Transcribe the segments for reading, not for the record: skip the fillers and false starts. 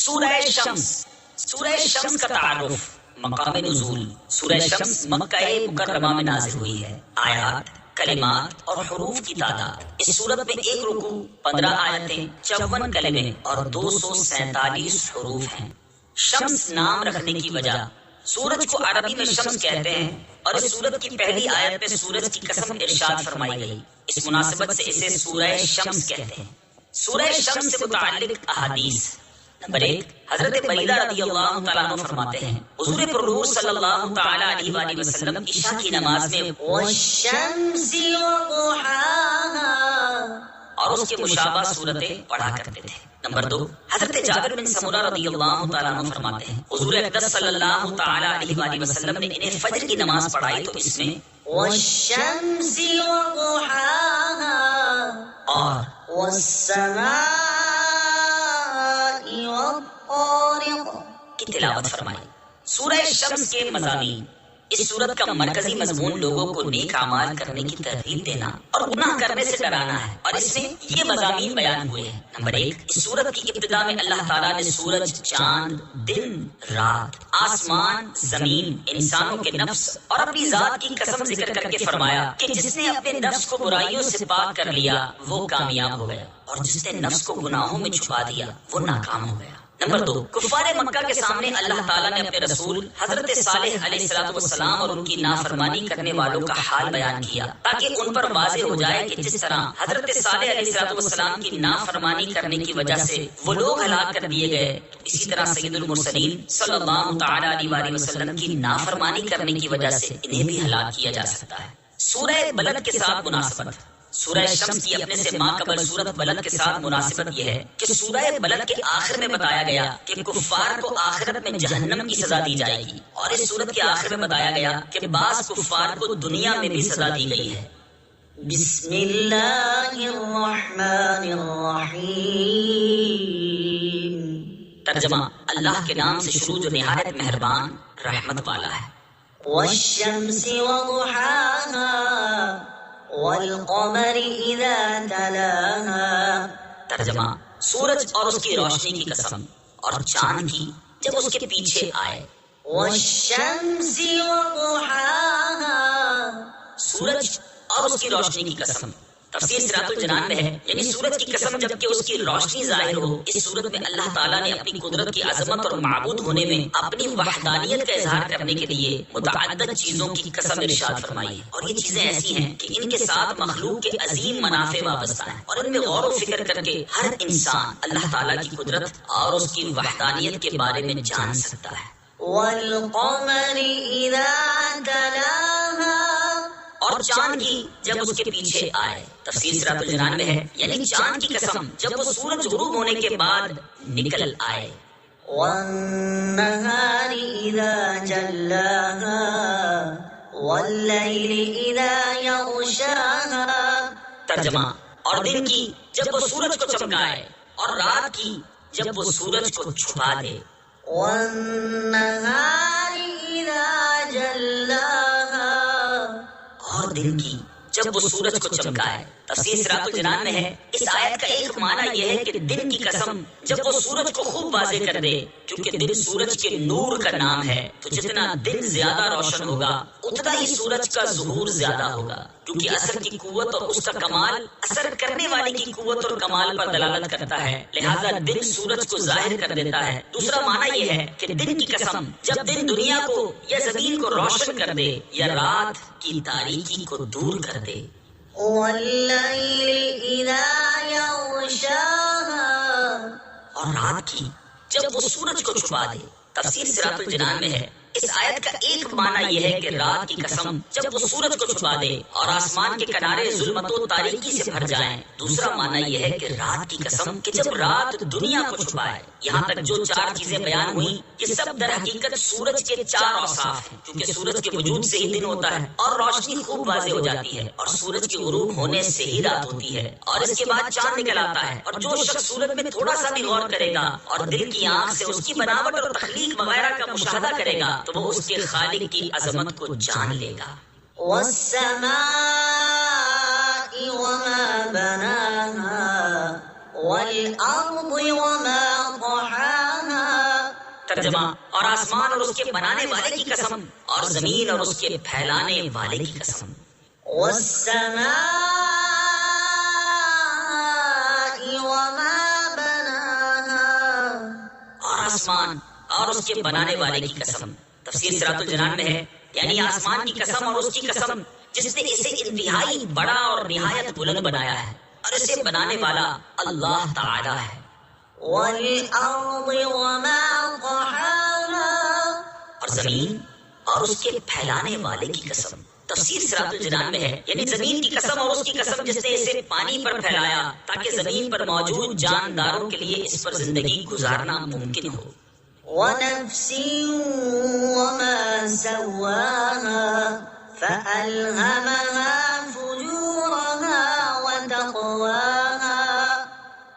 سورہ شمس. سورہ شمس کا تعارف. مقام نزول. سورہ شمس مکہ مکرمہ میں نازل ہوئی ہے. آیات، کلمات اور حروف کی تعداد. اس صورت میں 1 رکوع، 15 آیتیں، 54 کلمے اور 247 حروف ہیں. شمس نام رکھنے کی وجہ. سورج کو عربی میں شمس کہتے ہیں اور اس سورت کی پہلی آیت میں سورج کی قسم ارشاد فرمائی گئی. اس مناسبت سے اسے سورہ شمس کہتے ہیں. سورہ شمس سے متعلق احادیث. نمبر 1، حضرت بریدہ رضی اللہ تعالیٰ عنہ فرماتے ہیں حضور پرور صلی اللہ تعالیٰ علیہ وآلہ وسلم عشاء کی نماز میں والشمس وضحاها اور اس کے مشابہ صورتیں پڑھا کرتے تھے. نمبر 2، حضرت جابر بن سمرہ رضی اللہ تعالیٰ عنہ فرماتے ہیں حضور اقدس صلی اللہ تعالیٰ علیہ وآلہ وسلم نے انہیں فجر کی نماز پڑھائی تو اس میں والشمس وضحاها اور والسماء کی تلاوت فرمائی. سورہ شمس کے مضامین. اس سورت کا مرکزی مضمون لوگوں کو نیک اعمال کرنے کی ترغیب دینا اور گناہ کرنے سے ڈرانا ہے اور اس میں یہ مضامین بیان ہوئے ہیں. نمبر 1، اس سورت کی ابتدا میں اللہ تعالیٰ نے سورج، چاند، دن، رات، آسمان، زمین، انسانوں کے نفس اور اپنی ذات کی قسم ذکر کر کے فرمایا کہ جس نے اپنے نفس کو برائیوں سے پاک کر لیا وہ کامیاب ہو گیا اور جس نے نفس کو گناہوں میں چھپا دیا وہ ناکام ہو گیا. نمبر 2، کفار مکہ کے سامنے اللہ تعالیٰ نے اپنے رسول حضرت صالح علیہ السلام اور ان کی نافرمانی کرنے والوں کا حال بیان کیا تاکہ ان پر واضح ہو جائے کہ جس طرح حضرت صالح علیہ السلام کی نافرمانی کرنے کی وجہ سے وہ لوگ ہلاک کر دیے گئے، اسی طرح سید المرسلین صلی اللہ تعالیٰ علیہ وآلہ وسلم کی نافرمانی کرنے کی وجہ سے انہیں بھی ہلاک کیا جا سکتا ہے. سورہ بلد کے ساتھ مناسبت. سورہ شمس کی اپنے سے ماں قبل سورت بلد کے ساتھ مناسبت یہ ہے کہ سورہ بلد کے آخر میں بتایا گیا کہ کفار کو آخرت میں جہنم کی سزا دی جائے گی اور اس سورت کے آخر میں بتایا گیا کہ بعض کفار کو دنیا میں بھی سزا دی گئی ہے. بسم اللہ الرحمن الرحیم. ترجمہ: اللہ کے نام سے شروع جو نہایت مہربان رحمت والا ہے. والشمس وضحاها والقمر اذا تلاها. ترجمہ: سورج اور اس کی روشنی کی قسم اور چاند کی جب اس کے پیچھے آئے. والشمس وضحاها. سورج اور اس کی روشنی کی قسم. تفسیر صراط الجنان میں ہے یعنی سورج کی قسم جبکہ اس کی روشنی ظاہر ہو. اس صورت میں اللہ تعالیٰ نے اپنی قدرت کی عظمت اور معبود ہونے میں اپنی وحدانیت کا اظہار کرنے کے لیے متعدد چیزوں کی قسم ارشاد فرمائی ہے اور یہ چیزیں ایسی ہیں کہ ان کے ساتھ مخلوق کے عظیم منافع وابستہ ہیں اور ان میں غور و فکر کر کے ہر انسان اللہ تعالیٰ کی قدرت اور اس کی وحدانیت کے بارے میں جان سکتا ہے. والقمر اذا تلاها. اور چاند کی جب اس کے پیچھے آئے. تفسیر صراط الجنان میں ہے یعنی چاند کی قسم جب وہ سورج غروب ہونے کے بعد نکل آئے. والنہار اذا جلاها واللیل اذا یغشاها. ترجمہ: اور دن کی جب وہ سورج کو چمکائے اور رات کی جب وہ سورج کو چھپا دے. والنہار اذا جلاها. اور دن کی جب وہ سورج کو چمکائے. تفسیر صراط الجنان میں ہے اس آیت کا ایک معنی یہ ہے کہ دن کی قسم جب وہ سورج کو خوب واضح کر دے کیونکہ دن سورج کے نور کا نام ہے تو جتنا دن زیادہ روشن ہوگا اتنا ہی سورج کا ظہور زیادہ ہوگا کیونکہ اثر کی قوت اور اس کا کمال اثر کرنے والے کی قوت اور کمال پر دلالت کرتا ہے، لہذا دن سورج کو ظاہر کر دیتا ہے. دوسرا معنی یہ ہے کہ دن کی قسم جب دن دنیا کو یا زمین کو روشن کر دے یا رات کی تاریکی کو دور کر دے. واللیل اذا یغشاها. اور رات کی جب وہ سورج کو چھپا دے. تفسیر صراط الجنان میں ہے اس آیت کا ایک معنی یہ ہے کہ رات کی قسم جب وہ سورج کو چھپا دے اور آسمان کے کنارے ظلمت و تاریکی سے بھر جائیں. دوسرا معنی یہ ہے کہ رات کی قسم کہ جب رات دنیا کو چھپائے. یہاں تک جو 4 چیزیں بیان ہوئیں یہ سب در حقیقت سورج کے 4 اوصاف ہیں کیونکہ سورج کے وجود سے ہی دن ہوتا ہے اور روشنی خوب واضح ہو جاتی ہے اور سورج کے غروب ہونے سے ہی رات ہوتی ہے اور اس کے بعد چاند نکل آتا ہے. اور جو شخص سورج میں تھوڑا سا بھی غور کرے گا اور دل کی آنکھ سے اس کی بناوٹ اور تخلیق وغیرہ کا مشاہدہ کرے گا تو وہ اس کے خالق کی عظمت کو جان لے گا. والسماء وما بناها والأرض وما طحاها. ترجمہ اور آسمان اور اس کے بنانے والے کی قسم اور زمین اور اس کے پھیلانے والے کی قسم. والسماء وما بناها. اور آسمان اور اس کے بنانے والے کی قسم. تفسیر صراط الجنان میں ہے یعنی آسمان کی قسم اور اس کی قسم جس نے اسے انتہائی بڑا اور نہایت بلند بنایا ہے اور اسے بنانے والا اللہ تعالی ہے. والأرض وما طحاها. اور زمین اور اس کے پھیلانے والے کی قسم. تفسیر صراط الجنان میں ہے یعنی زمین کی قسم اور اس کی قسم جس نے اسے پانی پر پھیلایا تاکہ زمین پر موجود جانداروں کے لیے اس پر زندگی گزارنا ممکن ہو. ونفس وما سواها فألهمها فجورها وتقواها.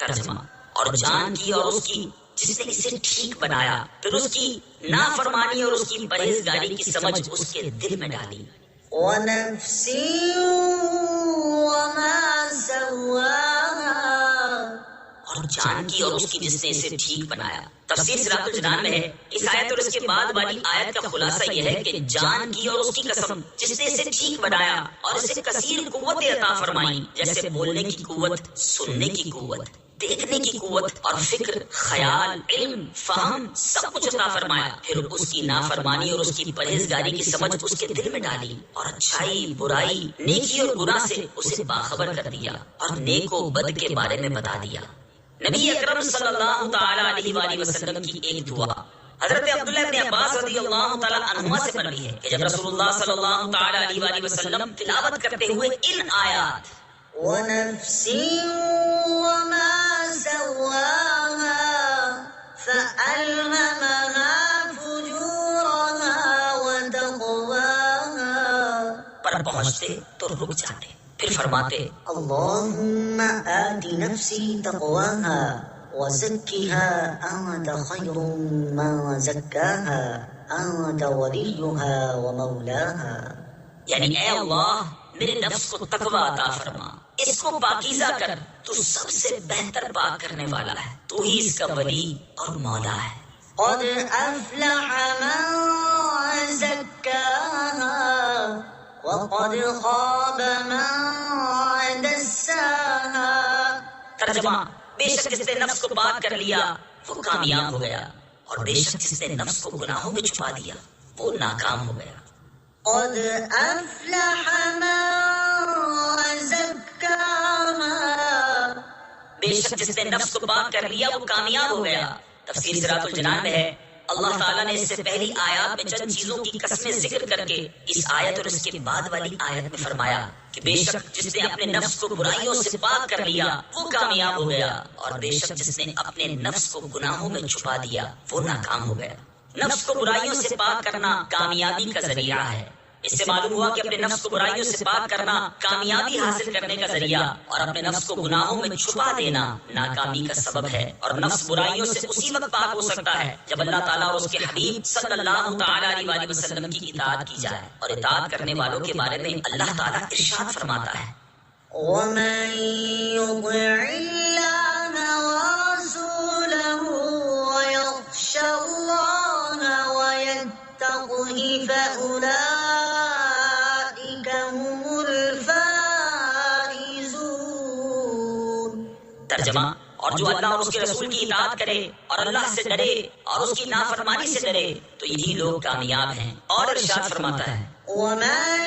ترجمہ اور جان کی اور اس کی جس نے اسے ٹھیک بنایا پھر اس کی نافرمانی اور اس کی پرہیزگاری کی سمجھ اس کے دل میں ڈالی. ونفس وما سواها. اور جان کی اور اس کی جس نے اسے ٹھیک بنایا. تفسیر صراط الجنان میں ہے اس آیت اور اس کے بعد والی آیت کا خلاصہ یہ ہے کہ جان کی اور اس کی قسم جس نے اسے ٹھیک بنایا اور اسے کثیر قوت عطا فرمائی جیسے بولنے کی قوت، سننے کی قوت، دیکھنے کی قوت اور فکر، خیال، علم، فہم سب کچھ عطا فرمایا. پھر اس کی نافرمانی اور اس کی پرہیزگاری کی سمجھ اس کے دل میں ڈالی اور اچھائی، برائی، نیکی اور گناہ سے اسے باخبر کر دیا اور نیک و بد کے بارے میں بتا دیا. نبی اکرم صلی اللہ تعالی علیہ وآلہ وسلم کی ایک دعا حضرت عبداللہ بن عباس رضی اللہ تعالی عنہما سے مروی ہے کہ جب رسول اللہ صلی اللہ تعالی علیہ وآلہ وسلم تلاوت کرتے ہوئے ان آیات ونفس وما سواها فألهمها فجورها وتقواها پر پہنچتے تو رک جاتے پھر فرماتے اللهم آت نفسي تقواها وزكها أنت خير من زكاها أنت وليها ومولاها. یعنی اے اللہ میرے نفس کو تقوی عطا فرما، اس کو پاکیزہ کر، تو سب سے بہتر پاک کرنے والا ہے، تو ہی اس کا ولی اور مولا ہے. قد أفلح من زكاها وقد خاب من دساها. ترجمہ بے شک جس نے نفس کو پاک کر لیا وہ کامیاب ہو گیا اور بے شک جس نے نفس کو گناہوں میں چھپا دیا وہ ناکام ہو گیا. قد أفلح من زكاها. بے شک جس نے نفس کو پاک کر لیا وہ کامیاب ہو گیا. تفسیر صراط الجنان میں ہے اللہ تعالیٰ نے اس سے پہلی آیات میں چند چیزوں کی قسمیں ذکر کر کے اس آیت اور اس کے بعد والی آیت میں فرمایا کہ بے شک جس نے اپنے نفس کو برائیوں سے پاک کر لیا وہ کامیاب ہو گیا اور بے شک جس نے اپنے نفس کو گناہوں میں چھپا دیا وہ ناکام ہو گیا. نفس کو برائیوں سے پاک کرنا کامیابی کا ذریعہ ہے. اس سے معلوم ہوا کہ اپنے نفس کو برائیوں سے پاک کرنا کامیابی حاصل کرنے کا ذریعہ اور اپنے نفس کو گناہوں میں چھپا دینا ناکامی کا سبب ہے. اور نفس برائیوں سے اسی وقت پاک ہو سکتا ہے جب اللہ تعالیٰ اور اس کے حبیب صلی اللہ تعالی علیہ وآلہ وسلم کی اطاعت کی جائے. اور اطاعت کرنے والوں کے بارے میں اللہ تعالیٰ ارشاد فرماتا ہے ومن يطع الله ورسوله ويخش الله ويتقه فأولئك هم الفائزون. ترجمہ اور جو اللہ اور اس کے رسول کی اطاعت کرے اور اللہ سے ڈرے اور اس کی نافرمانی سے ڈرے تو یہی لوگ کامیاب ہیں. اور ارشاد فرماتا ہے ومن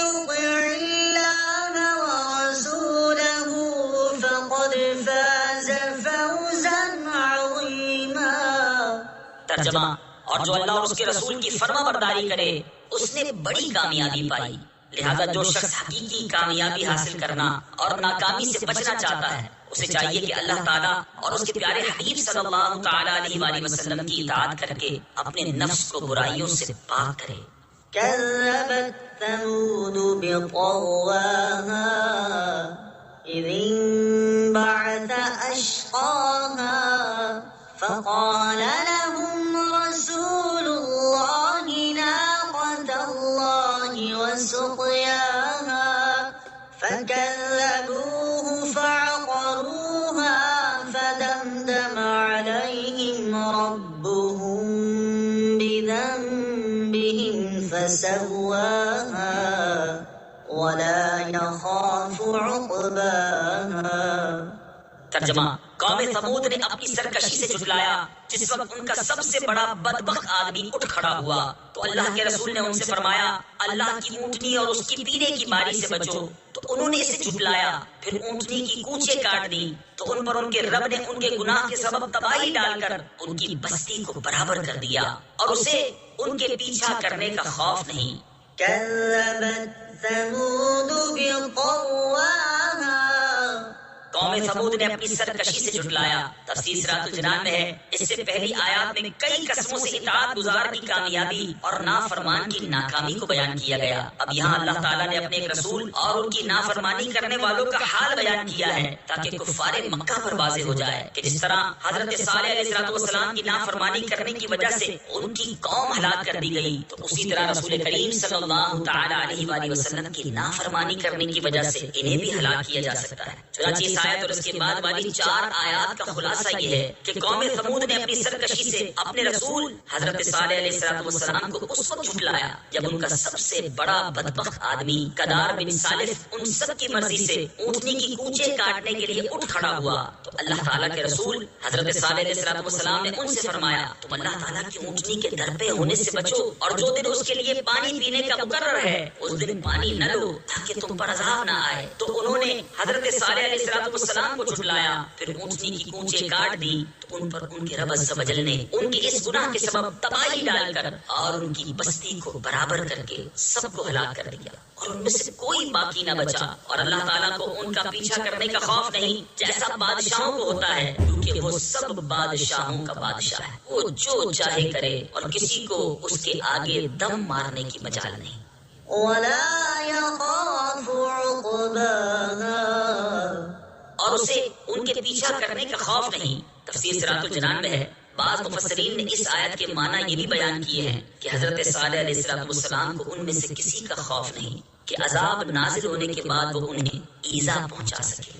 يطع الله ورسوله فقد فاز فوزا عظيما. ترجمہ اور جو اللہ اور اس کے رسول کی فرما برداری کرے اس نے بڑی کامیابی پائی. لہذا جو شخص حقیقی کامیابی حاصل کرنا اور ناکامی سے بچنا چاہتا ہے اسے چاہیے کہ اللہ تعالیٰ اور اس کے پیارے حبیب صلی اللہ تعالی علیہ وآلہ وسلم کی اطاعت کر کے اپنے نفس کو برائیوں سے پاک کرے. كذبت ثمود بطغواها إذ انبعث أشقاها فقال لهم رسول الله ناقة الله وسقياها فكذبوه فعقروها فدمدم عليهم ربهم فسواها ولا يخاف عقباها. ترجمہ: قوم ثمود نے اپنی سرکشی سے جھٹلایا جس وقت ان کا سب سے بڑا بدبخت آدمی اٹھ کھڑا ہوا تو اللہ کے رسول نے ان سے فرمایا اللہ کی اونٹنی اور اس کی پینے کی ماری سے بچو. تو انہوں نے اسے جھٹلایا، پھر اونٹنی کی کونچیں کاٹ دی تو ان پر ان کے رب نے ان کے گناہ کے سبب تباہی ڈال کر ان کی بستی کو برابر کر دیا اور اسے ان کے پیچھا کرنے کا خوف نہیں. كذبت ثمود بطغواها. قوم ثمود نے اپنی سرکشی سے جھٹلایا. تفسیر سورۃ الجنان میں ہے اس سے پہلی آیات میں کئی قسموں سے اطاعت گزار کی کامیابی اور نافرمان کی ناکامی کو بیان کیا گیا. اب یہاں اللہ تعالیٰ نے اپنے ایک رسول اور ان کی نافرمانی کرنے والوں کا حال بیان کیا ہے تاکہ کفار مکہ پر واضح ہو جائے کہ جس طرح حضرت صالح علیہ السلام کی نافرمانی کرنے کی وجہ سے ان کی قوم ہلاک کر دی گئی تو اسی طرح رسول کریم صلی اللہ تعالی علیہ وآلہ وسلم کی نافرمانی کرنے کی وجہ سے انہیں بھی ہلاک کیا جا سکتا ہے. چنانچہ اس آیت اور اس کے بعد والی 4 آیات کا خلاصہ یہ ہے کہ قوم ثمود نے اپنی سرکشی سے اپنے رسول حضرت صالح علیہ السلام کو اس وقت جھٹلایا جب ان کا سب سے بڑا بدبخت آدمی قدار بن صالح ان سب کی مرضی سے اونٹنی کی کونچیں کاٹنے کے لیے اٹھ کھڑا ہوا تو اللہ تعالیٰ کے رسول حضرت صالح علیہ السلام نے ان سے فرمایا تم اللہ تعالیٰ کی اونٹنی کے در پہ ہونے سے بچو اور جو دن اس کے لیے پانی پینے کا مقرر ہے اس دن پانی نہ لو تاکہ تم پر عذاب نہ آئے. تو انہوں نے حضرت صالح علیہ السلام کو جھٹلایا، پھر اونٹنی کی کونچیں کاٹ دی تو ان پر ان کے رب عز و جل نے ان کے اس گناہ کے سبب تباہی ڈال کر اور ان کی بستی کو برابر کر کے سب کو ہلاک کر دیا اور ان میں سے کوئی باقی نہ بچا. اور اللہ تعالیٰ کو ان کا پیچھا کرنے کا خوف نہیں جیسا بادشاہوں کو ہوتا ہے کیونکہ وہ سب بادشاہوں کا بادشاہ ہے. وہ جو چاہے کرے اور کسی کو اس کے آگے دم مارنے کی مجال نہیں. ولا يخاف عقباها. اور اسے ان کے پیچھا کرنے کا خوف نہیں. تفسیر سورۃ الجنان میں ہے بعض مفسرین نے اس آیت کے معنی یہ بھی بیان کیے ہیں کہ حضرت صالح علیہ السلام کو ان میں سے کسی کا خوف نہیں کہ عذاب نازل ہونے کے بعد وہ انہیں ایذا پہنچا سکے.